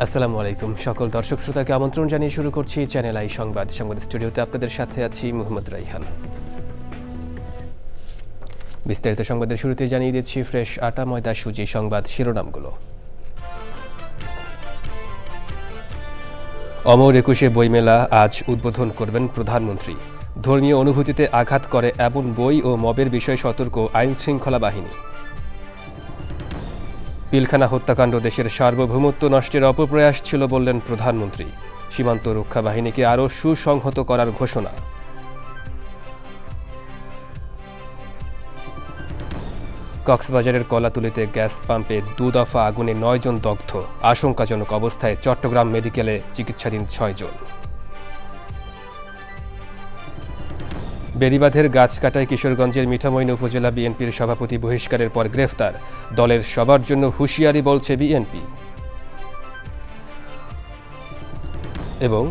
আসসালামু আলাইকুম সকল দর্শক শ্রোতাকে আমন্ত্রণ জানিয়ে শুরু করছি চ্যানেল আই সংবাদ স্টুডিওতে আপনাদের সাথে আছি মোহাম্মদ রাইহান। বিস্তারিত সংবাদের শুরুতে জানিয়ে দিচ্ছি ফ্রেশ আটা ময়দা সুজি সংবাদ শিরোনামগুলো। অমর একুশে বইমেলা আজ উদ্বোধন করবেন প্রধানমন্ত্রী। ধর্মীয় অনুভূতিতে আঘাত করে এমন বই ও মবের বিষয়ে সতর্ক আইন শৃঙ্খলা বাহিনী। পিলখানা হত্যাকাণ্ড দেশের সার্বভৌমত্ব নষ্টের অপপ্রয়াস ছিল বললেন প্রধানমন্ত্রী। সীমান্ত রক্ষা বাহিনীকে আরও সুসংহত করার ঘোষণা। কক্সবাজারের কলাতুলিতে গ্যাস পাম্পে 2 দফা আগুনে 9 জন দগ্ধ, আশঙ্কাজনক অবস্থায় চট্টগ্রাম মেডিকেলে চিকিৎসাধীন 6 জন। বেড়িবাঁধের গাছ কাটায় কিশোরগঞ্জের মিঠামইন উপজেলা বিএনপির সভাপতি বহিষ্কারের পর গ্রেফতার। দলের সবার জন্য হুঁশিয়ারি বলছে বিএনপি। এবং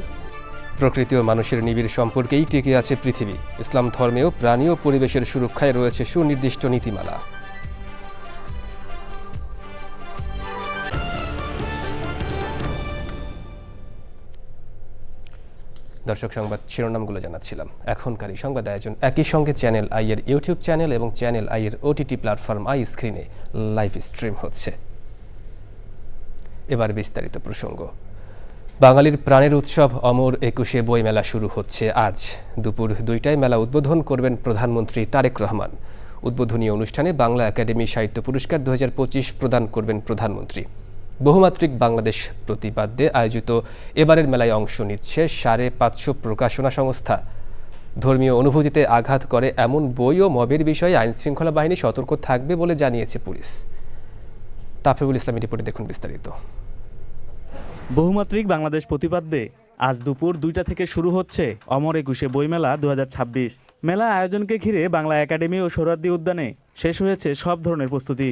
প্রকৃতি ও মানুষের নিবিড় সম্পর্কেই টিকে আছে পৃথিবী। ইসলাম ধর্মেও প্রাণী ও পরিবেশের সুরক্ষায় রয়েছে সুনির্দিষ্ট নীতিমালা। দর্শক সংবাদ শিরোনামগুলো জানাচ্ছিলাম। এখনকার সংবাদ আয়োজন একই সঙ্গে চ্যানেল আই এর ইউটিউব চ্যানেল এবং চ্যানেল আই এর ওটিটি প্ল্যাটফর্ম আই স্ক্রিনে লাইভ স্ট্রিম হচ্ছে। এবার বিস্তারিত প্রসঙ্গ। বাঙালির প্রাণের উৎসব অমর একুশে বইমেলা শুরু হচ্ছে আজ। দুপুর 2টায় মেলা উদ্বোধন করবেন প্রধানমন্ত্রী তারেক রহমান। উদ্বোধনী অনুষ্ঠানে বাংলা একাডেমি সাহিত্য পুরস্কার 2025 প্রদান করবেন প্রধানমন্ত্রী। বহুমাত্রিক বাংলাদেশ প্রতিপাদ্যে আয়োজিত এবারের মেলায় অংশ নিচ্ছে 550 প্রকাশনা সংস্থা। ধর্মীয় অনুভূতিতে আঘাত করে এমন বই ও মবের বিষয়ে আইনশৃঙ্খলা বাহিনী সতর্ক থাকবে বলে জানিয়েছে পুলিশ। তাফিউল ইসলামের রিপোর্টে দেখুন বিস্তারিত। বহুমাত্রিক বাংলাদেশ প্রতিপাদ্যে আজ দুপুর 2টা থেকে শুরু হচ্ছে অমর একুশে বইমেলা 2026। মেলা আয়োজনকে ঘিরে বাংলা একাডেমি ও সোহরাওয়ার্দী উদ্যানে শেষ হয়েছে সব ধরনের প্রস্তুতি।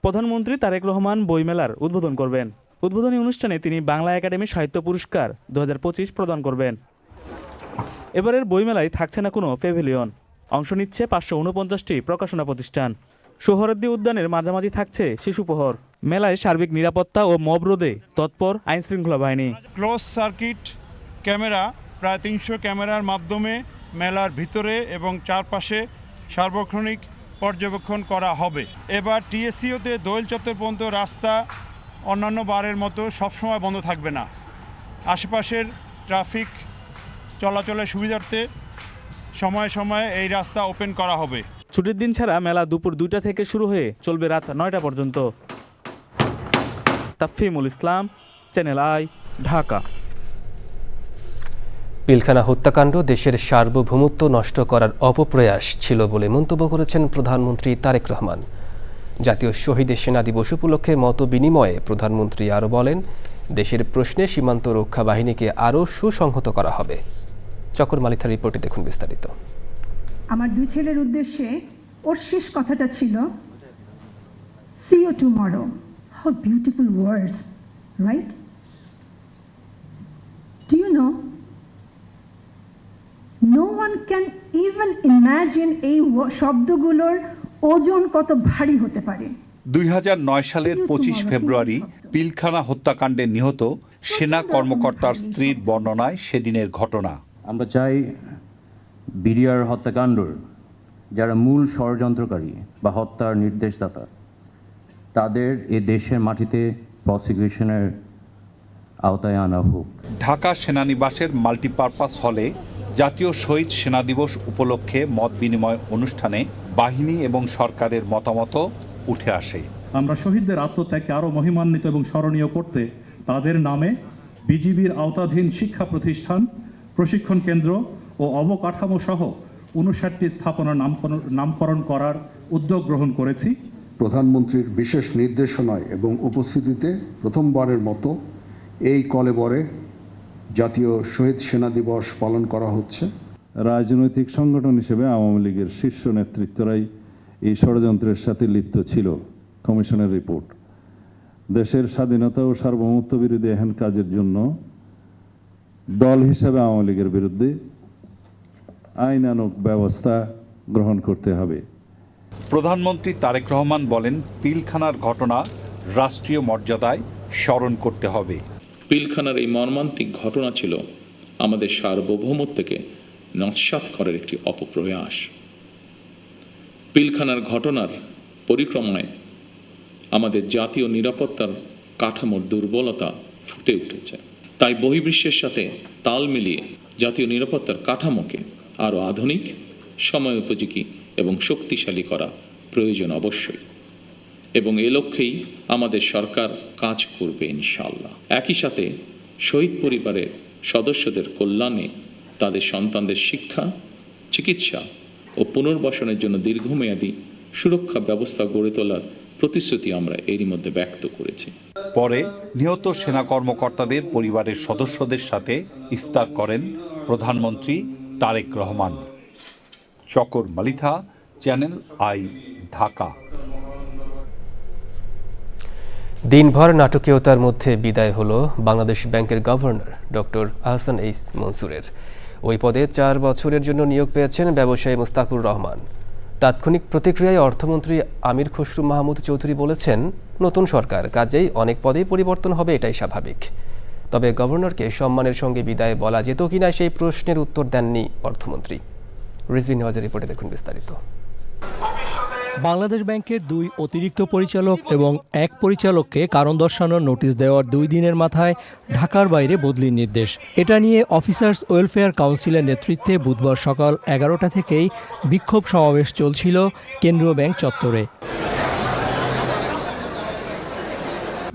প্রধানমন্ত্রী তারেক রহমান বইমেলার উদ্বোধন করবেন। উদ্বোধনী অনুষ্ঠানে তিনি বাংলা একাডেমি সাহিত্য পুরস্কার 2025 প্রদান করবেন। এবারের বইমেলায় থাকছে না কোনো প্যাভিলিয়ন। অংশ নিচ্ছে 549টি প্রকাশনা প্রতিষ্ঠান। সোহরাওয়ার্দী উদ্যানের মাঝামাঝি থাকছে শিশুপ্রহর। মেলায় সার্বিক নিরাপত্তা ও মব রোধে তৎপর আইনশৃঙ্খলা বাহিনী। ক্লোজ সার্কিট ক্যামেরা প্রায় 300 ক্যামেরার মাধ্যমে মেলার ভিতরে এবং চারপাশে সার্বক্ষণিক পর্যবেক্ষণ করা হবে। এবার টিএসসিওতে দোয়েল চত্বর পর্যন্ত রাস্তা অন্যান্য বারের মতো সবসময় বন্ধ থাকবে না। আশেপাশের ট্রাফিক চলাচলের সুবিধার্থে সময়ে সময়ে এই রাস্তা ওপেন করা হবে। ছুটির দিন ছাড়া মেলা দুপুর 2টা থেকে শুরু হয়ে চলবে রাত 9টা পর্যন্ত। তাফিউল ইসলাম, চ্যানেল আই, ঢাকা। পিলখানা হত্যাকাণ্ড দেশের সার্বভৌমত্ব নষ্ট করার অপপ্রয়াস ছিল বলে মন্তব্য করেছেন প্রধানমন্ত্রী তারেক রহমান। জাতীয় শহীদ সেনা দিবস উপলক্ষে মত বিনিময়ে প্রধানমন্ত্রী আরও বলেন, দেশের প্রশ্নে সীমান্ত রক্ষা বাহিনীকে আরও সুসংহত করা হবে। চকর মালিথার রিপোর্টে দেখুন বিস্তারিত। আমার 2 ছেলের উদ্দেশ্যে ওর শেষ কথাটা ছিল, see you tomorrow. How beautiful words, right? Do you know, no one can even imagine এই শব্দগুলোর ওজন কত ভারী হতে পারে। 2009 সালের 25 ফেব্রুয়ারি পিলখানা হত্যাকাণ্ডে নিহত সেনা কর্মকর্তার স্ত্রীর বর্ণনায় সেদিনের ঘটনা। আমরা চাই বিডিআর হত্যাকাণ্ডর যারা মূল ষড়যন্ত্রকারী বা হত্যার নির্দেশদাতা, তাদের এ দেশের মাটিতে প্রসিকিউশনের আওতায় আনা হোক। ঢাকা সেনানিবাসের মাল্টিপারপাস হলে জাতীয় শহীদ সেনা দিবস উপলক্ষে মত বিনিময় অনুষ্ঠানে বাহিনী এবং সরকারের মতামত উঠে আসে। আমরা শহীদদের আত্মত্যাগকে আরও মহিমান্বিত এবং স্মরণীয় করতে তাদের নামে বিজিবির আওতাধীন শিক্ষা প্রতিষ্ঠান, প্রশিক্ষণ কেন্দ্র ও অবকাঠামো সহ 59টি স্থাপনার নামকরণ করার উদ্যোগ গ্রহণ করেছি। প্রধানমন্ত্রীর বিশেষ নির্দেশনায় এবং উপস্থিতিতে প্রথমবারের মতো এই কলেবরে জাতীয় শহীদ সেনা দিবস পালন করা হচ্ছে। রাজনৈতিক সংগঠন হিসেবে আওয়ামী লীগের শীর্ষ নেতৃত্বরাই এই ষড়যন্ত্রের সাথে লিপ্ত ছিল। কমিশনের রিপোর্ট দেশের স্বাধীনতা ও সার্বভৌমত্ব বিরোধী এহেন কাজের জন্য দল হিসেবে আওয়ামী লীগের বিরুদ্ধে আইনানুগ ব্যবস্থা গ্রহণ করতে হবে। প্রধানমন্ত্রী তারেক রহমান বলেন, পিলখানার ঘটনা রাষ্ট্রীয় মর্যাদায় স্মরণ করতে হবে। পিলখানার এই মর্মান্তিক ঘটনা ছিল আমাদের সার্বভৌমত্বকে নস্যাৎ করার একটি অপপ্রয়াস। পিলখানার ঘটনার পরিক্রমায় আমাদের জাতীয় নিরাপত্তার কাঠামোর দুর্বলতা ফুটে উঠেছে। তাই বহির্বিশ্বের সাথে তাল মিলিয়ে জাতীয় নিরাপত্তার কাঠামোকে আরও আধুনিক, সময় উপযোগী এবং শক্তিশালী করা প্রয়োজন অবশ্যই, এবং এ লক্ষ্যেই আমাদের সরকার কাজ করবে ইনশাআল্লাহ। একই সাথে শহীদ পরিবারের সদস্যদের কল্যাণে তাদের সন্তানদের শিক্ষা, চিকিৎসা ও পুনর্বাসনের জন্য দীর্ঘমেয়াদী সুরক্ষা ব্যবস্থা গড়ে তোলার প্রতিশ্রুতি আমরা এরই মধ্যে ব্যক্ত করেছি। পরে নিহত সেনা কর্মকর্তাদের পরিবারের সদস্যদের সাথে ইফতার করেন প্রধানমন্ত্রী তারেক রহমান। শকর মালিথা, চ্যানেল আই, ঢাকা। দিনভর নাটকীয়তার মধ্যে বিদায় হলো বাংলাদেশ ব্যাংকের গভর্নর ডক্টর আহসান এইস মনসুরের। ওই পদে 4 বছরের জন্য নিয়োগ পেয়েছেন ব্যবসায়ী মুস্তাকুর রহমান। তাৎক্ষণিক প্রতিক্রিয়ায় অর্থমন্ত্রী আমির খসরু মাহমুদ চৌধুরী বলেছেন, নতুন সরকার, কাজেই অনেক পদেই পরিবর্তন হবে, এটাই স্বাভাবিক। তবে গভর্নরকে সম্মানের সঙ্গে বিদায় বলা যেত কিনা সেই প্রশ্নের উত্তর দেননি অর্থমন্ত্রী। রিজভি নেওয়াজের রিপোর্টে দেখুন বিস্তারিত। বাংলাদেশ ব্যাংকের 2 অতিরিক্ত পরিচালক এবং 1 পরিচালককে কারণ দর্শানোর নোটিশ দেওয়ার 2 দিনের মাথায় ঢাকার বাইরে বদলির নির্দেশ। এটা নিয়ে অফিসার্স ওয়েলফেয়ার কাউন্সিলের নেতৃত্বে বুধবার সকাল 11টা থেকেই বিক্ষোভ সমাবেশ চলছিল কেন্দ্রীয় ব্যাংক চত্বরে।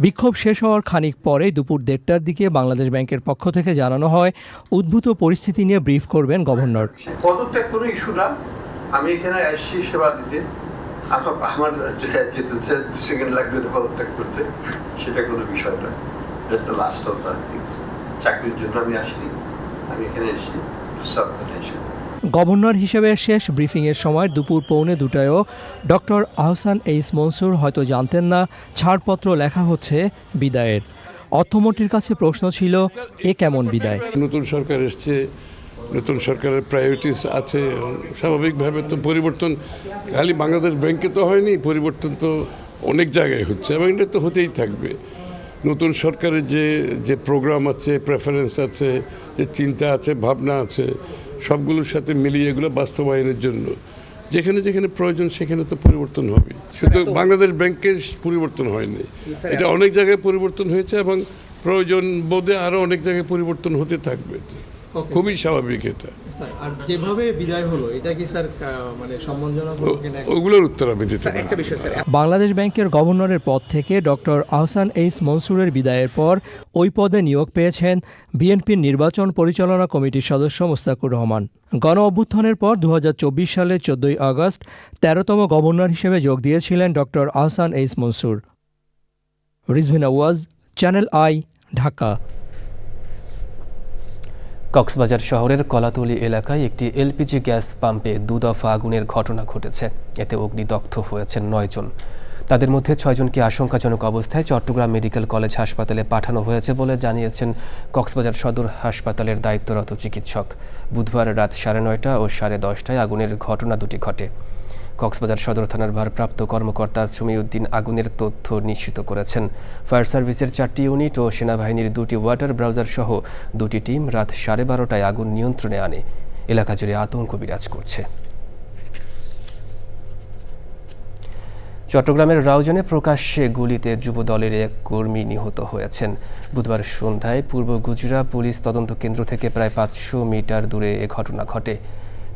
বিক্ষোভ শেষ হওয়ার খানিক পরে দুপুর 1:30টার দিকে বাংলাদেশ ব্যাংকের পক্ষ থেকে জানানো হয়, উদ্ভূত পরিস্থিতি নিয়ে ব্রিফ করবেন গভর্নর। পদত্যাগ কোনো ইস্যু না, আমি এখানে আসছি সেবা দিতে। আমার যেতে 2 সেকেন্ড লাগবে পদত্যাগ করতে, সেটা কোনো বিষয় না। লাস্ট অফ দ্য থিংস, চাকরির জন্য আমি আসিনি, আমি এখানে এসেছি to serve the nation. Governor হিসেবে শেষ ব্রিফিংয়ের সময় দুপুর 1:45টায়ও ডক্টর আহসান এইস মনসুর হয়তো জানতেন না ছাড়পত্র লেখা হচ্ছে বিদায়ের। অর্থমন্ত্রীর কাছে প্রশ্ন ছিল, এ কেমন বিদায়? নতুন সরকার এসছে, নতুন সরকারের প্রায়োরিটিস আছে, স্বাভাবিকভাবে তো পরিবর্তন খালি বাংলাদেশ ব্যাংকে তো হয়নি, পরিবর্তন তো অনেক জায়গায় হচ্ছে এবং এটা তো হতেই থাকবে। নতুন সরকারের যে প্রোগ্রাম আছে, প্রেফারেন্স আছে, যে চিন্তা আছে, ভাবনা আছে, সবগুলোর সাথে মিলিয়ে এগুলো বাস্তবায়নের জন্য যেখানে যেখানে প্রয়োজন সেখানে তো পরিবর্তন হবে। শুধু বাংলাদেশ ব্যাংকের পরিবর্তন হয়নি, এটা অনেক জায়গায় পরিবর্তন হয়েছে এবং প্রয়োজন বোধে আরও অনেক জায়গায় পরিবর্তন হতে থাকবে। খুবই স্বাভাবিক এটা। আর যেভাবে বিদায় হলো, এটা কি স্যার মানে সম্মানজনক? ওগুলোর উত্তর আমি দিতে পারি। বাংলাদেশ ব্যাংকের গভর্নরের পদ থেকে ডক্টর আহসান এইস মনসুরের বিদায়ের পর ওই পদে নিয়োগ পেয়েছেন বিএনপির নির্বাচন পরিচালনা কমিটির সদস্য মুস্তাকুর রহমান। গণ অভ্যুত্থানের পর 2024 সালের 14ই আগস্ট 13তম গভর্নর হিসেবে যোগ দিয়েছিলেন doctor Ahsan H Mansur. Rizvi Nawaz, channel I, Dhaka. Cox's Bazar শহরের কলাতলী এলাকায় একটি এলপিজি গ্যাস পাম্পে 2 দফা আগুনের ঘটনা ঘটেছে। এতে অগ্নিদগ্ধ হয়েছেন 9 জন। তাদের মধ্যে 6 জনকে আশঙ্কাজনক অবস্থায় চট্টগ্রাম মেডিকেল কলেজ হাসপাতালে পাঠানো হয়েছে বলে জানিয়েছেন কক্সবাজার সদর হাসপাতালের দায়িত্বরত চিকিৎসক। বুধবার রাত 9:30 ও 10:30টায় আগুনের ঘটনা দুটি ঘটে। কক্সবাজার সদর থানার ভারপ্রাপ্ত কর্মকর্তা সুমিউদ্দিন আগুনের তথ্য নিশ্চিত করেছেন। ফায়ার সার্ভিসের 4টি ইউনিট ও সেনাবাহিনীর 2টি ওয়াটার ব্রাউজার সহ 2টি টিম রাত 12:30টায় আগুন নিয়ন্ত্রণে আনে। এলাকা জুড়ে আতঙ্ক বিরাজ করছে। চট্টগ্রামের রাউজানে প্রকাশ্যে গুলিতে যুবদলের এক কর্মী নিহত হয়েছেন। বুধবার সন্ধ্যায় পূর্ব গুজরা পুলিশ তদন্ত কেন্দ্র থেকে প্রায় 500 মিটার দূরে এ ঘটনা ঘটে।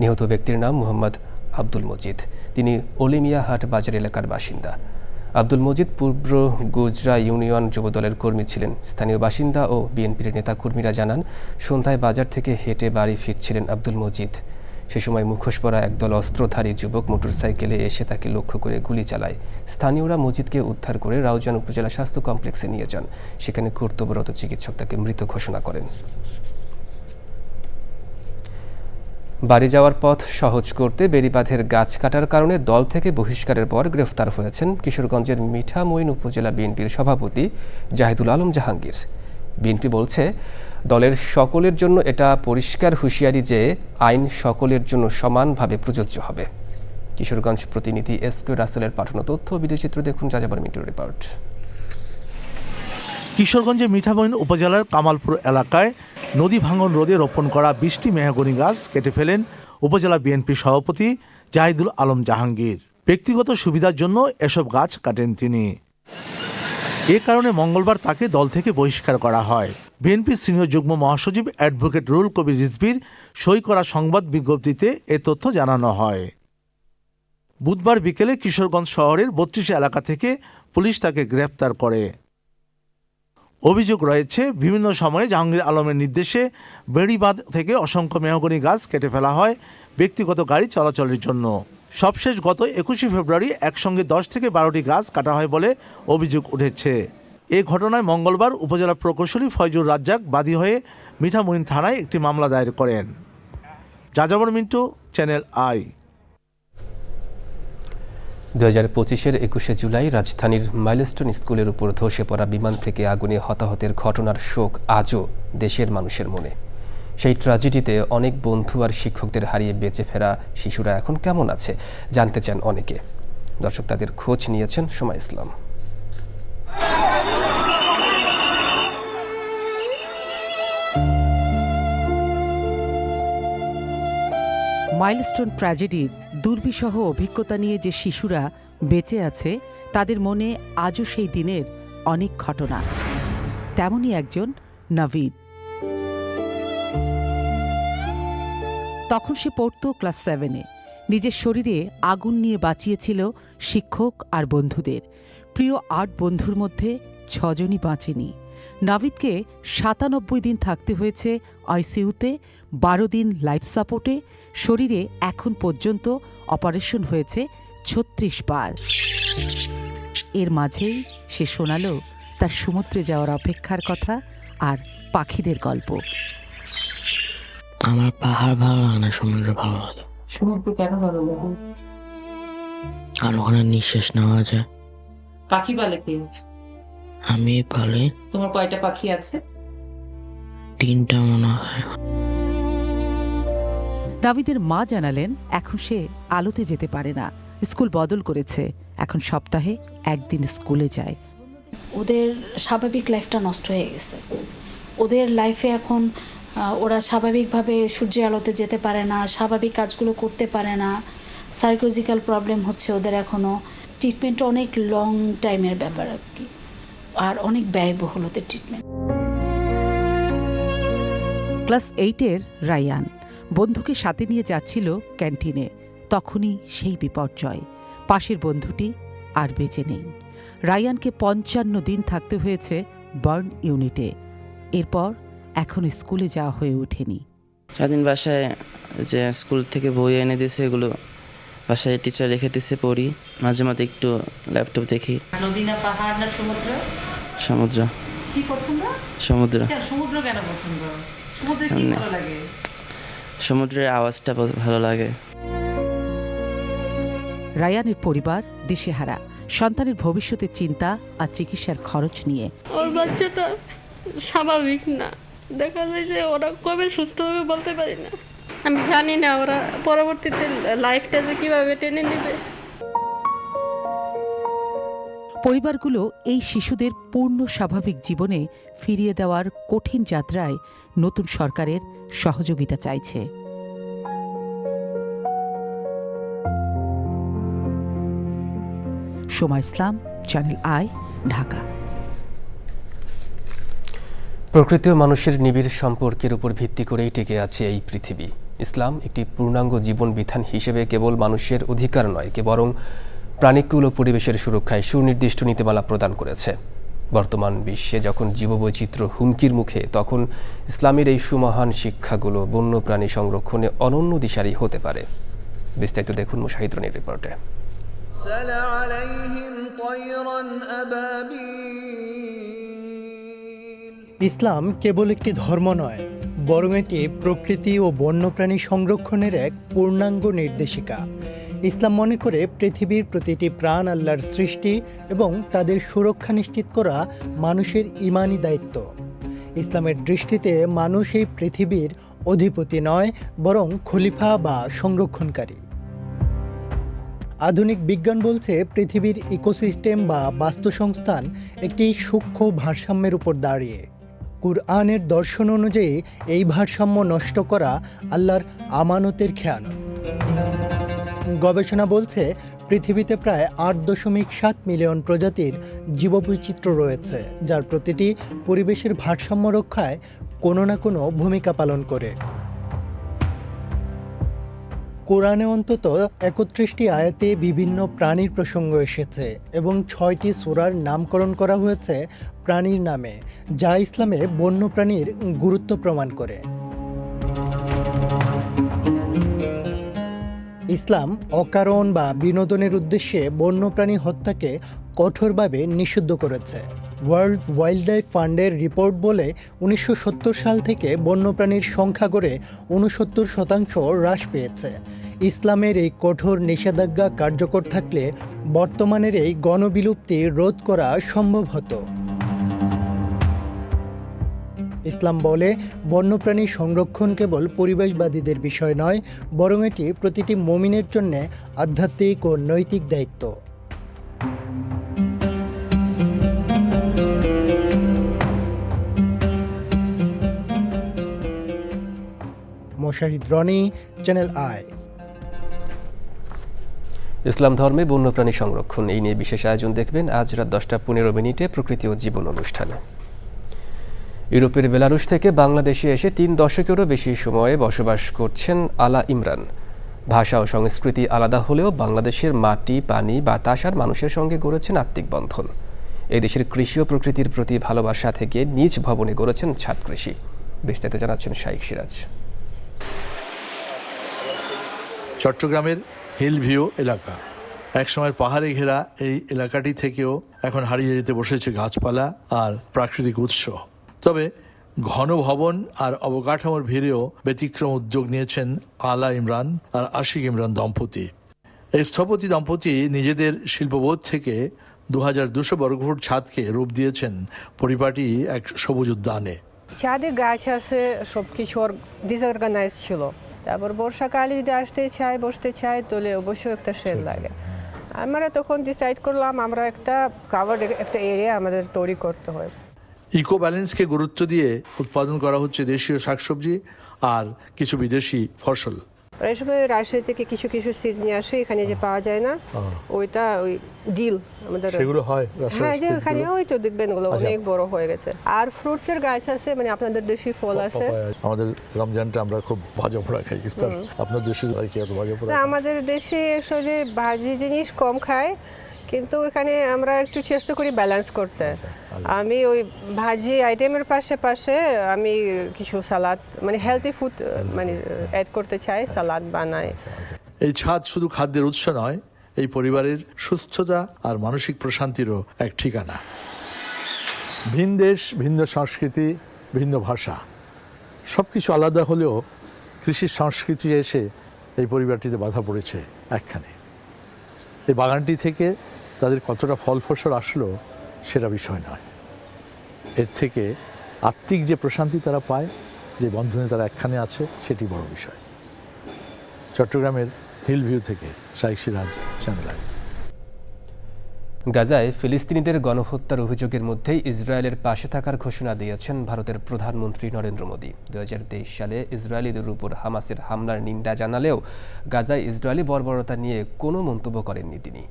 নিহত ব্যক্তির নাম মোহাম্মদ আব্দুল মজিদ। তিনি অলিমিয়া হাট বাজার এলাকার বাসিন্দা। আব্দুল মজিদ পূর্ব গুজরা ইউনিয়ন যুবদলের কর্মী ছিলেন। স্থানীয় বাসিন্দা ও বিএনপির নেতাকর্মীরা জানান, সন্ধ্যায় বাজার থেকে হেঁটে বাড়ি ফিরছিলেন আব্দুল মজিদ। সে সময় মুখোশ পরা একদল অস্ত্রধারী যুবক মোটরসাইকেলে এসে তাকে লক্ষ্য করে গুলি চালায়। স্থানীয়রা মজিদকে উদ্ধার করে রাউজান উপজেলা স্বাস্থ্য কমপ্লেক্সে নিয়ে যান। সেখানে কর্তব্যরত চিকিৎসক তাকে মৃত ঘোষণা করেন। বাড়ি যাওয়ার পথ সহজ করতে বেড়িবাঁধের গাছ কাটার কারণে দল থেকে বহিষ্কারের পর গ্রেফতার হয়েছেন কিশোরগঞ্জের মিঠামইন উপজেলা বিএনপির সভাপতি জাহিদুল আলম জাহাঙ্গীর। বিএনপি বলছে, দলের সকলের জন্য এটা পরিষ্কার হুঁশিয়ারি যে আইন সকলের জন্য সমানভাবে প্রযোজ্য হবে। কিশোরগঞ্জ প্রতিনিধি এসকে রাসেলের পাঠানো তথ্য ও ভিডিওচিত্র দেখুন যাযাবর মিন্টুর রিপোর্ট। কিশোরগঞ্জের মিঠামইন উপজেলার কামালপুর এলাকায় নদী ভাঙন রোধে রোপণ করা 20টি মেহগনি গাছ কেটে ফেলেন উপজেলা বিএনপি সভাপতি জাহিদুল আলম জাহাঙ্গীর। ব্যক্তিগত সুবিধার জন্য এসব গাছ কাটেন তিনি। এ কারণে মঙ্গলবার তাকে দল থেকে বহিষ্কার করা হয়। বিএনপির সিনিয়র যুগ্ম মহাসচিব অ্যাডভোকেট রুহুল কবির রিজভীর সই করা সংবাদ বিজ্ঞপ্তিতে এ তথ্য জানানো হয়। বুধবার বিকেলে কিশোরগঞ্জ শহরের 32 এলাকা থেকে পুলিশ তাকে গ্রেপ্তার করে। অভিযোগ রয়েছে, বিভিন্ন সময়ে জাহাঙ্গীর আলমের নির্দেশে বেড়িবাঁধ থেকে অসংখ্য মেহগনি গাছ কেটে ফেলা হয় ব্যক্তিগত গাড়ি চলাচলের জন্য। সবশেষ গত 21 ফেব্রুয়ারি একসঙ্গে 10 থেকে 12টি গাছ কাটা হয় বলে অভিযোগ উঠেছে। এ ঘটনায় মঙ্গলবার উপজেলা প্রকৌশলী ফয়জুর রাজ্জাক বাদী হয়ে মিঠামইন থানায় একটি মামলা দায়ের করেন। যাযাবর মিন্টু, চ্যানেল আই। 2025-এর 21শে জুলাই রাজধানীর মাইলস্টোন স্কুলের উপর ধসে পড়া বিমান থেকে আগুনে হতাহতের ঘটনার শোক আজও দেশের মানুষের মনে। সেই ট্র্যাজেডিতে অনেক বন্ধু আর শিক্ষকদের হারিয়ে বেঁচে ফেরা শিশুরা এখন কেমন আছে জানতে চান অনেকে। দর্শক তাদের খোঁজ নিয়েছেন সময় ইসলাম। মাইলস্টোন ট্র্যাজেডির দুর্বিষহ অভিজ্ঞতা নিয়ে যে শিশুরা বেঁচে আছে তাদের মনে আজও সেই দিনের অনেক ঘটনা। তেমনই একজন নাভিদ। তখন সে পড়তো ক্লাস 7-এ। নিজের শরীরে আগুন নিয়ে বাঁচিয়েছিল শিক্ষক আর বন্ধুদের। প্রিয় 8 বন্ধুর মধ্যে 6 জনই বাঁচেনি। নাভিদকে 97 দিন থাকতে হয়েছে আইসিইউতে, 12 দিন লাইফ সাপোর্টে। শরীরে এখন পর্যন্ত অপারেশন হয়েছে 36 বার। এর মাঝেই সে শোনালো তার সমুদ্রে যাওয়ার অপেক্ষার কথা আর পাখিদের গল্প। আমার পাহাড় ভালো লাগে না, সমুদ্র ভালো লাগে। সমুদ্র কেন ভালো লাগে? আর ওখানে নিঃশ্বাস নেওয়া যায়। পাখি পালে কে? আমি পালে। তোমার কয়টা পাখি আছে? 3টা মনে হয়। নাভিদের মা জানালেন, এখন সে আলোতে যেতে পারে না। স্কুল বদল করেছে, এখন সপ্তাহে 1 দিন স্কুলে যায়। ওদের স্বাভাবিক লাইফটা নষ্ট হয়ে গেছে। ওদের লাইফে এখন ওরা স্বাভাবিকভাবে সূর্যের আলোতে যেতে পারে না, স্বাভাবিক কাজগুলো করতে পারে না। সাইকোলজিক্যাল প্রবলেম হচ্ছে ওদের এখনও। ট্রিটমেন্ট অনেক লং টাইমের ব্যাপার আর কি, আর অনেক ব্যয়বহুল ওদের ট্রিটমেন্ট। ক্লাস 8-এর রায়ান বন্ধুকে সাথে নিয়ে যাচ্ছিল ক্যান্টিনে। তখনই সেই বিপর্যয়। পাশের বন্ধুটি আর বেঁচে নেই। রায়ানকে 55 দিন থাকতে হয়েছে বার্ন ইউনিটে। এরপর এখন স্কুলে যাওয়া হয়ে ওঠেনি। সারাদিন বাসায় যে স্কুল থেকে বই এনে দিয়েছে, এগুলো বাসায় টিচার রেখে দিয়েছে পড়ি। মাঝে মাঝে একটু ল্যাপটপ দেখি। নদী না পাহাড় না সমুদ্র? সমুদ্র। কি পছন্দ? সমুদ্র। সমুদ্র কেন পছন্দ? সমুদ্রে কি ভালো লাগে? সমুদ্রের আওয়াজটা ভালো লাগে। রায়ানের পরিবার দিশেহারা, সন্তানের ভবিষ্যতের চিন্তা আর চিকিৎসার খরচ নিয়ে। ওর বাচ্চাটা স্বাভাবিক না, দেখা যায় যে ওরা কবে সুস্থ হবে বলতে পারি না। আমি জানি না ওরা পরবর্তীতে লাইফটা যে কিভাবে টেনে নেবে। পরিবারগুলো এই শিশুদের পূর্ণ স্বাভাবিক জীবনে ফিরিয়ে দেওয়ার কঠিন যাত্রায় নতুন সরকারের সহযোগিতা চাইছে। সময় ইসলাম, চ্যানেল আই, ঢাকা। প্রকৃতি ও মানুষের নিবিড় সম্পর্কের উপর ভিত্তি করেই টিকে আছে এই পৃথিবী। ইসলাম একটি পূর্ণাঙ্গ জীবন বিধান হিসেবে কেবল মানুষের অধিকার নয়, বরং প্রাণীকুল ও পরিবেশের সুরক্ষায় সুনির্দিষ্ট নীতিমালা প্রদান করেছে। বর্তমান বিশ্বে যখন জীববৈচিত্র্য হুমকির মুখে, তখন ইসলামের এই সুমহান শিক্ষাগুলো বন্যপ্রাণী সংরক্ষণে অনন্য দিশারি হতে পারে। বিস্তারিত দেখুন মুশাহিদ রনির রিপোর্টে। ইসলাম কেবল একটি ধর্ম নয়, বরং এটি প্রকৃতি ও বন্যপ্রাণী সংরক্ষণের এক পূর্ণাঙ্গ নির্দেশিকা। ইসলাম মনে করে পৃথিবীর প্রতিটি প্রাণ আল্লাহর সৃষ্টি এবং তাদের সুরক্ষা নিশ্চিত করা মানুষের ঈমানি দায়িত্ব। ইসলামের দৃষ্টিতে মানুষ এই পৃথিবীর অধিপতি নয়, বরং খলিফা বা সংরক্ষণকারী। আধুনিক বিজ্ঞান বলছে পৃথিবীর ইকোসিস্টেম বা বাস্তুসংস্থান একটি সূক্ষ্ম ভারসাম্যের উপর দাঁড়িয়ে। কুরআনের দর্শন অনুযায়ী এই ভারসাম্য নষ্ট করা আল্লাহর আমানতের খেয়ানত। গবেষণা বলছে পৃথিবীতে প্রায় 8.7 মিলিয়ন প্রজাতির জীববৈচিত্র্য রয়েছে, যার প্রতিটি পরিবেশের ভারসাম্য রক্ষায় কোনো না কোনো ভূমিকা পালন করে। কোরআনে অন্তত 31টি আয়াতে বিভিন্ন প্রাণীর প্রসঙ্গ এসেছে এবং 6টি সূরার নামকরণ করা হয়েছে প্রাণীর নামে, যা ইসলামে বন্যপ্রাণীর গুরুত্ব প্রমাণ করে। ইসলাম অকারণ বা বিনোদনের উদ্দেশ্যে বন্যপ্রাণী হত্যাকে কঠোরভাবে নিষিদ্ধ করেছে। ওয়ার্ল্ড ওয়াইল্ড লাইফ ফান্ডের রিপোর্ট বলে 1970 সাল থেকে বন্যপ্রাণীর সংখ্যা গড়ে 69% হ্রাস পেয়েছে। ইসলামের এই কঠোর নিষেধাজ্ঞা কার্যকর থাকলে বর্তমানের এই গণবিলুপ্তি রোধ করা সম্ভব হতো। ইসলাম বলে বন্যপ্রাণী সংরক্ষণ কেবল পরিবেশবাদীদের বিষয় নয়, বরং এটি প্রতিটি মুমিনের জন্য আধ্যাত্মিক ও নৈতিক দায়িত্ব। মোশাহিদ রনি, চ্যানেল আই। ইসলাম ধর্মে বন্যপ্রাণী সংরক্ষণ এই নিয়ে বিশেষ আয়োজন দেখবেন আজ রাত 10:15 প্রকৃতি ও জীবন অনুষ্ঠানে। ইউরোপের বেলারুশ থেকে বাংলাদেশে এসে 3 দশকেরও বেশি সময়ে বসবাস করছেন আলা ইমরান। ভাষা ও সংস্কৃতি আলাদা হলেও বাংলাদেশের মাটি, পানি, বাতাস আর মানুষের সঙ্গে গড়েছেন আত্মিক বন্ধন। এই দেশের কৃষি ও প্রকৃতির প্রতি ভালোবাসা থেকে নিজ ভবনে গড়েছেন ছাদ কৃষি। বিস্তারিত জানাচ্ছেন শাইখ সিরাজ। চট্টগ্রামের হিল ভিউ এলাকা একসময় পাহাড়ে ঘেরা এই এলাকাটি থেকেও এখন হারিয়ে যেতে বসেছে গাছপালা আর প্রাকৃতিক উৎস। তবে ঘন ভবন আর অবকাঠামোর ভিড়েও ব্যতিক্রম উদ্যোগ নিয়েছেন আলা ইমরান আর আশিক ইমরান দম্পতি। এই স্থপতি দম্পতি নিজেদের শিল্পবোধ থেকে 2200 বর্গফুট ছাদকে রূপ দিয়েছেন পরিপাটি এক সবুজ উদ্যানে। ছাদে গাছ আছে, সবকিছু ডিসঅর্গানাইজ ছিল। তারপর বর্ষাকালে যদি আসতে চাই, বসতে চাই, তাহলে অবশ্যই একটা শেড লাগে। আমরা তখন ডিসাইড করলাম আমরা একটা কাভার্ড একটা এরিয়া আমাদের তৈরি করতে হয়। ইকো ব্যালেন্সকে গুরুত্ব দিয়ে উৎপাদন করা হচ্ছে দেশীয় শাকসবজি আর কিছু বিদেশি ফসল। এই সময় রাজশাহী থেকে কিছু কিছু সিজ নিয়ে আসে, এখানে যে পাওয়া যায় না ওইটা ওই ডিল আমাদের সেগুলো হয়। হ্যাঁ, যে এখানে ওই তো দেখবেন ওগুলো অনেক বড় হয়ে গেছে। আর ফ্রুটসের গাছ আছে, মানে আপনাদের দেশি ফল আছে। আমাদের রমজানটা আমরা খুব ভাজা পোড়া খাই, ইফতার আপনার দেশে কি এত ভাজা পোড়া? আমাদের দেশে আসলে ভাজি জিনিস কম খায়, কিন্তু এখানে আমরা একটু চেষ্টা করি ব্যালেন্স করতে। আমি ওই ভাজি আইটেমের পাশে আমি কিছু সালাদ, মানে হেলদি ফুড মানে অ্যাড করতে চাই, সালাদ বানাই। এই ছাদ শুধু খাদ্যের উৎস নয়, এই পরিবারের সুস্থতা আর মানসিক প্রশান্তিরও এক ঠিকানা। ভিন দেশ, ভিন্ন সংস্কৃতি, ভিন্ন ভাষা, সব কিছু আলাদা হলেও কৃষির সংস্কৃতি এসে এই পরিবারটিতে বাধা পড়েছে একখানে। এই বাগানটি থেকে তাদের কতটা ফল ফসল আসলো সেটা বিষয় নয়, এর থেকে আত্মিক যে প্রশান্তি তারা পায়, যে বন্ধনে তারা একখানে আছে, সেটি বড় বিষয়। চট্টগ্রামের হিল ভিউ থেকে শাইখ সিরাজ, চ্যানেল আই। গাজায় ফিলিস্তিনিদের গণহত্যার অভিযোগের মধ্যেই ইসরায়েলের পাশে থাকার ঘোষণা দিয়েছেন ভারতের প্রধানমন্ত্রী নরেন্দ্র মোদী। 2023 সালে ইসরায়েলিদের উপর হামাসের হামলার নিন্দা জানালেও গাজায় ইসরায়েলি বর্বরতা নিয়ে কোনো মন্তব্য করেননি তিনি।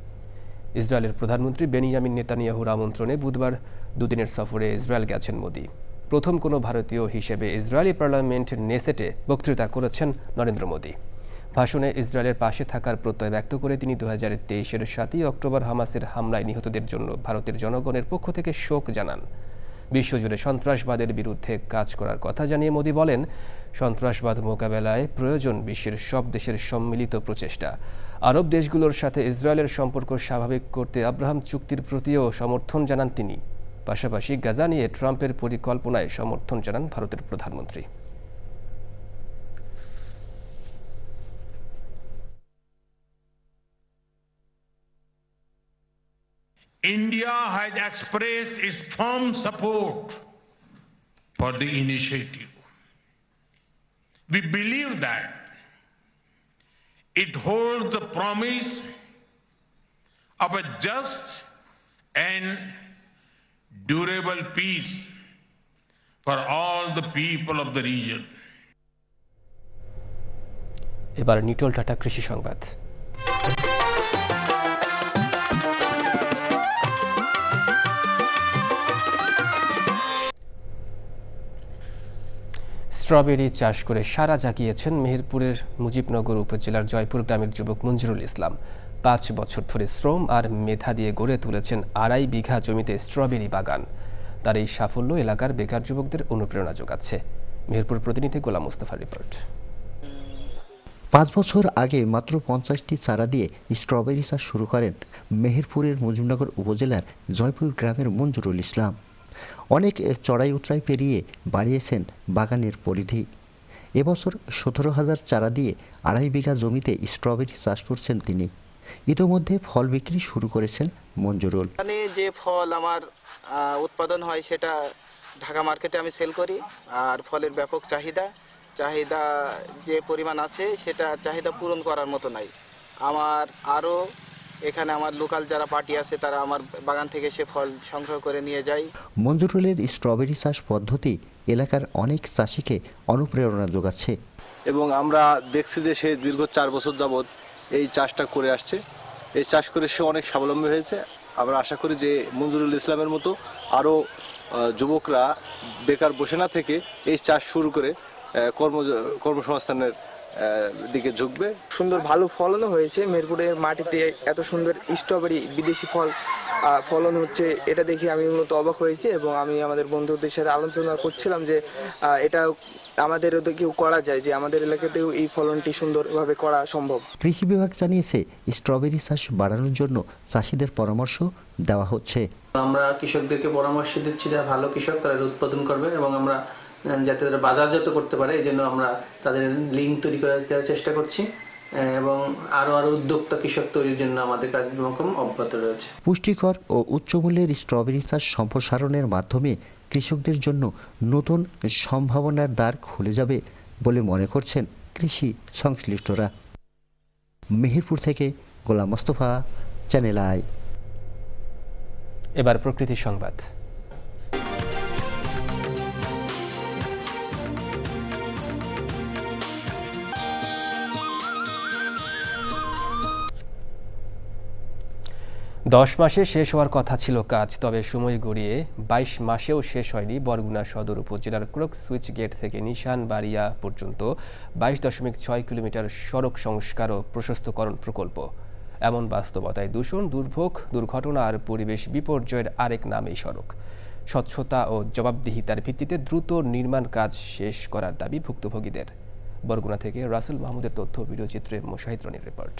ইসরায়েলের প্রধানমন্ত্রী বেনিয়ামিন নেতানিয়াহুর আমন্ত্রণে বুধবার দুদিনের সফরে ইসরায়েল গেছেন মোদী। প্রথম কোনো ভারতীয় হিসেবে ইসরায়েলি পার্লামেন্ট নেসেটে বক্তৃতা করেছেন নরেন্দ্র মোদী। ভাষণে ইসরায়েলের পাশে থাকার প্রত্যয় ব্যক্ত করে তিনি 2023-এর 7ই অক্টোবর হামাসের হামলায় নিহতদের জন্য ভারতের জনগণের পক্ষ থেকে শোক জানান। বিশ্বজুড়ে সন্ত্রাসবাদের বিরুদ্ধে কাজ করার কথা জানিয়ে মোদী বলেন, সন্ত্রাসবাদ মোকাবেলায় প্রয়োজন বিশ্বের সব দেশের সম্মিলিত প্রচেষ্টা। আরব দেশগুলোর সাথে ইসরায়েলের সম্পর্ক স্বাভাবিক করতে আব্রাহাম চুক্তির প্রতিও সমর্থন জানান তিনি। পাশাপাশি গাজা নিয়ে ট্রাম্পের পরিকল্পনায় সমর্থন জানান ভারতের প্রধানমন্ত্রী। India has expressed its firm support for the initiative. We believe that it holds the promise of a just and durable peace for all the people of the region. এবার নিটল টাটা কৃষি সংবাদ। স্ট্রবেরি চাষ করে সারা জাগিয়েছেন মেহেরপুরের মুজিবনগর উপজেলার জয়পুর গ্রামের যুবক মঞ্জুরুল ইসলাম। 5 বছর ধরে শ্রম আর মেধা দিয়ে গড়ে তুলেছেন 2.5 বিঘা জমিতে স্ট্রবেরি বাগান। তার এই সাফল্য এলাকার বেকার যুবকদের অনুপ্রেরণা যোগাচ্ছে। মেহেরপুর প্রতিনিধি গোলাম মুস্তাফার রিপোর্ট। 5 বছর আগে মাত্র 50টি চারা দিয়ে স্ট্রবেরি চাষ শুরু করেন মেহেরপুরের মুজিবনগর উপজেলার জয়পুর গ্রামের মঞ্জুরুল ইসলাম। অনেক চড়াই উতরাই পেরিয়ে বাড়িয়েছেন বাগানের পরিধি। এবছর 17,000 চারা দিয়ে 2.5 বিঘা জমিতে স্ট্রবেরি চাষ করছেন তিনি। ইতোমধ্যে ফল বিক্রি শুরু করেছেন মঞ্জুরুল। এখানে যে ফল আমার উৎপাদন হয় সেটা ঢাকা মার্কেটে আমি সেল করি, আর ফলের ব্যাপক চাহিদা যে পরিমাণ আছে সেটা চাহিদা পূরণ করার মতো নাই। আমার আরও এখানে আমার লোকাল যারা পার্টি আছে তারা আমার বাগান থেকে সে ফল সংগ্রহ করে নিয়ে যায়। মঞ্জুরুলের স্ট্রবেরি চাষ পদ্ধতি এলাকার অনেক চাষিকে অনুপ্রেরণা যোগাচ্ছে এবং আমরা দেখছি যে সে দীর্ঘ 4 বছর যাবৎ এই চাষটা করে আসছে। এই চাষ করে সে অনেক স্বাবলম্বী হয়েছে। আমরা আশা করি যে মঞ্জুরুল ইসলামের মতো আরও যুবকরা বেকার বসে না থেকে এই চাষ শুরু করে কর্মসংস্থানের দিকে ঝুঁকবে। সুন্দর ভালো ফলনও হয়েছে। মেহেরপুরের মাটিতে এত সুন্দর স্ট্রবেরি বিদেশি ফলন হচ্ছে, এটা দেখে আমি মূলত অবাক হয়েছি এবং আমি আমাদের বন্ধুদের সাথে আলোচনা করছিলাম যে এটা আমাদের কেউ করা যায়, যে আমাদের এলাকাতেও এই ফলনটি সুন্দরভাবে করা সম্ভব। কৃষি বিভাগ জানিয়েছে স্ট্রবেরি চাষ বাড়ানোর জন্য চাষিদের পরামর্শ দেওয়া হচ্ছে। আমরা কৃষকদেরকে পরামর্শ দিচ্ছি যারা ভালো কৃষক তারা উৎপাদন করবেন এবং আমরা যাতে তারা বাজারজাত করতে পারে এই জন্য আমরা তাদের লিঙ্ক তৈরি করার চেষ্টা করছি এবং আরো উদ্যোক্তা কৃষক তৈরির জন্য আমাদের কার্যক্রম অব্যাহত রয়েছে। পুষ্টিকর ও উচ্চমূল্যের স্ট্রবেরি চাষ সম্প্রসারণের মাধ্যমে কৃষকদের জন্য নতুন সম্ভাবনার দ্বার খুলে যাবে বলে মনে করছেন কৃষি সংশ্লিষ্টরা। মেহেরপুর থেকে গোলাম মোস্তফা, চ্যানেল আই। এবার প্রকৃতি সংবাদ। দশ মাসে শেষ হওয়ার কথা ছিল কাজ, তবে সময় গড়িয়ে 22 মাসেও শেষ হয়নি বরগুনা সদর উপজেলার ক্রক সুইচ গেট থেকে নিশানবাড়িয়া পর্যন্ত 22.6 কিলোমিটার সড়ক সংস্কার ও প্রশস্তকরণ প্রকল্প। এমন বাস্তবতায় দূষণ, দুর্ভোগ, দুর্ঘটনা আর পরিবেশ বিপর্যয়ের আরেক নাম এই সড়ক। স্বচ্ছতা ও জবাবদিহিতার ভিত্তিতে দ্রুত নির্মাণ কাজ শেষ করার দাবি ভুক্তভোগীদের। বরগুনা থেকে রাসেল মাহমুদের তথ্য, ভিডিওচিত্রে মোশাহিদ রনির রিপোর্ট।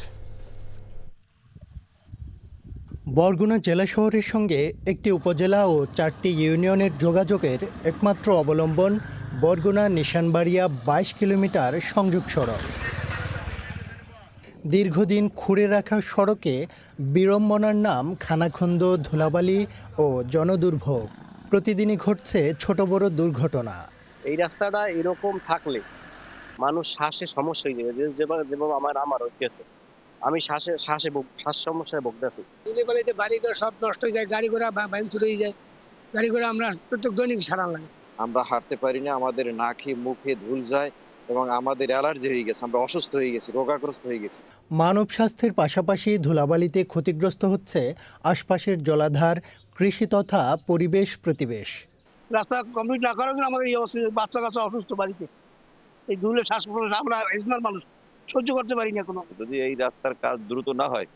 বরগুনা জেলা শহরের সঙ্গে একটি উপজেলা ও 4টি ইউনিয়নের যোগাযোগের একমাত্র অবলম্বন বরগুনা নিশানবাড়িয়া 22 কিলোমিটার সংযোগ সড়ক। দীর্ঘদিন খুঁড়ে রাখা সড়কে বিড়ম্বনার নাম খানাখন্দ, ধুলাবালি ও জনদুর্ভোগ। প্রতিদিনই ঘটছে ছোট বড় দুর্ঘটনা। এই রাস্তাটা এরকম থাকলে মানুষ শ্বাসে সমস্যা হয়ে যাবে, যেভাবে আমার হচ্ছে। আমি শ্বাস সমস্যায় ভুগতেছি। দিনেবেলাতে বাড়িঘর সব নষ্ট হয়ে যায়, গাড়ি ঘোড়া ভাঙচুর হয়ে যায়, গাড়ি ঘোড়া আমরা প্রত্যেক দৈনিক সারান লাগে। আমরা হাঁটতে পারি না, আমাদের নাকে মুখে ধুল যায় এবং আমাদের অ্যালার্জি হয়ে গেছে, আমরা অসুস্থ হয়ে গেছি, রোগাগ্রস্ত হয়ে গেছি। মানব স্বাস্থ্যের পাশাপাশি ধুলাবালিতে ক্ষতিগ্রস্ত হচ্ছে আশপাশের জলাধার, কৃষি তথা পরিবেশ প্রতিবেশ। রাস্তা কমপ্লিট না করার জন্য আমাদের এই অবস্থা, বাচ্চা কাচ্চা অসুস্থ বাড়িতে, এই ধুলে শ্বাস আমরা স্মার্ট মানুষ সহ্য করতে পারি না কোনো। যদি এই রাস্তার কাজ দ্রুত না হয়,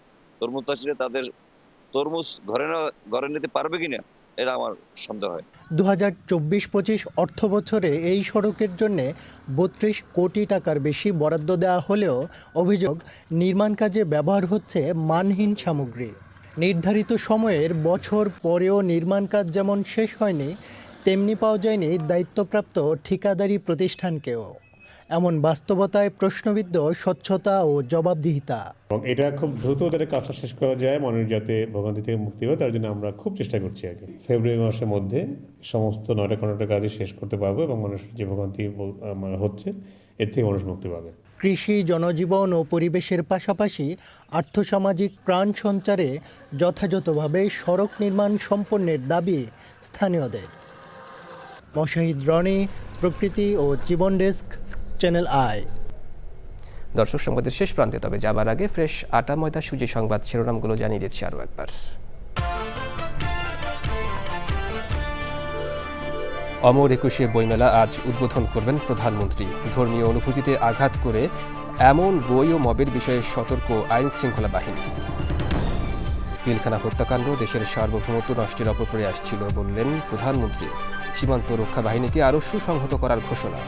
তরমুজ চাষিরা তাদের তরমুজ ঘরে নিতে পারবে কিনা এটা আমার সন্দেহ হয়। 2024-25 অর্থ বছরে এই সড়কের জন্য 32 কোটি টাকার বেশি বরাদ্দ দেওয়া হলেও অভিযোগ নির্মাণ কাজে ব্যবহার হচ্ছে মানহীন সামগ্রী। নির্ধারিত সময়ের বছর পরেও নির্মাণ কাজ যেমন শেষ হয়নি, তেমনি পাওয়া যায়নি দায়িত্বপ্রাপ্ত ঠিকাদারি প্রতিষ্ঠানকেও। এমন বাস্তবতায় প্রশ্নবিদ্ধ স্বচ্ছতা ও জবাবদিহিতা। এবং এটা খুব দ্রুত যাতে কাজটা শেষ করা যায়, মানুষ যাতে ভোগান্তি থেকে মুক্তি পায়, তার জন্য আমরা খুব চেষ্টা করছি আর কি। ফেব্রুয়ারি মাসের মধ্যে সমস্ত 9টা খণ্ডের কাজই শেষ করতে পারবো এবং মানুষের যে ভোগান্তি হচ্ছে এর থেকে মানুষ মুক্তি পাবে। কৃষি, জনজীবন ও পরিবেশের পাশাপাশি আর্থসামাজিক প্রাণ সঞ্চারে যথাযথভাবে সড়ক নির্মাণ সম্পন্নের দাবি স্থানীয়দের। মশাহিদ রনি, প্রকৃতি ও জীবন ডেস্ক, চ্যানেল আই। দর্শক, সংবাদের শেষ প্রান্তে তবে যাবার আগে ফ্রেশ আটা ময়দা সুজি সংবাদ শিরোনামগুলো জানিয়ে দিচ্ছি আরও একবার। অমর একুশে বইমেলা আজ উদ্বোধন করবেন প্রধানমন্ত্রী। ধর্মীয় অনুভূতিতে আঘাত করে এমন বই ও মবের বিষয়ে সতর্ক আইন শৃঙ্খলা বাহিনী। পিলখানা হত্যাকাণ্ড দেশের সার্বভৌমত্ব নষ্টের অপপ্রয়াস ছিল বললেন প্রধানমন্ত্রী। সীমান্ত রক্ষা বাহিনীকে আরও সুসংহত করার ঘোষণা।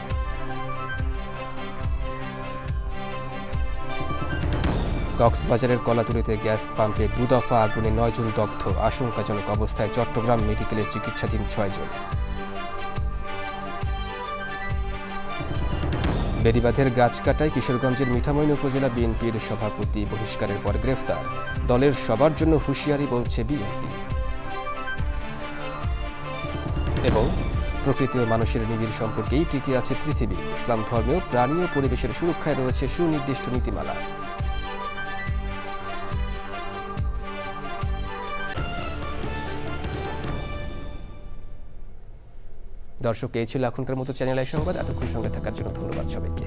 কক্সবাজারের কলাতুরিতে গ্যাস পাম্পে 2 দফা আগুনে 9 জন দগ্ধ। আশঙ্কাজনক অবস্থায় চট্টগ্রাম মেডিকেলে চিকিৎসাধীন 6 জন। বেড়িবাঁধের গাছ কাটায় কিশোরগঞ্জের মিঠামইন উপজেলা বিএনপির সভাপতি বহিষ্কারের পর গ্রেফতার। দলের সবার জন্য হুঁশিয়ারি বলছে বিএনপি। এবং প্রকৃতি ও মানুষের নিবিড় সম্পর্কেই টিকে আছে পৃথিবী। ইসলাম ধর্মেও প্রাণী ও পরিবেশের সুরক্ষায় রয়েছে সুনির্দিষ্ট নীতিমালা। দর্শক, এই ছিল এখনকার মতো চ্যানেল আই সংবাদ। এতক্ষণ সঙ্গে থাকার জন্য ধন্যবাদ সবাইকে।